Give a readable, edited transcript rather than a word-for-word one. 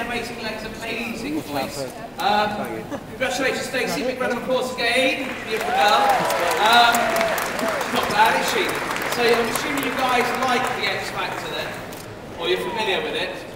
amazing legs, amazing voice. Congratulations, Stacey. Big round of applause again. Beautiful girl. She's not bad, is she? So I'm assuming you guys like the X Factor then? Or you're familiar with it?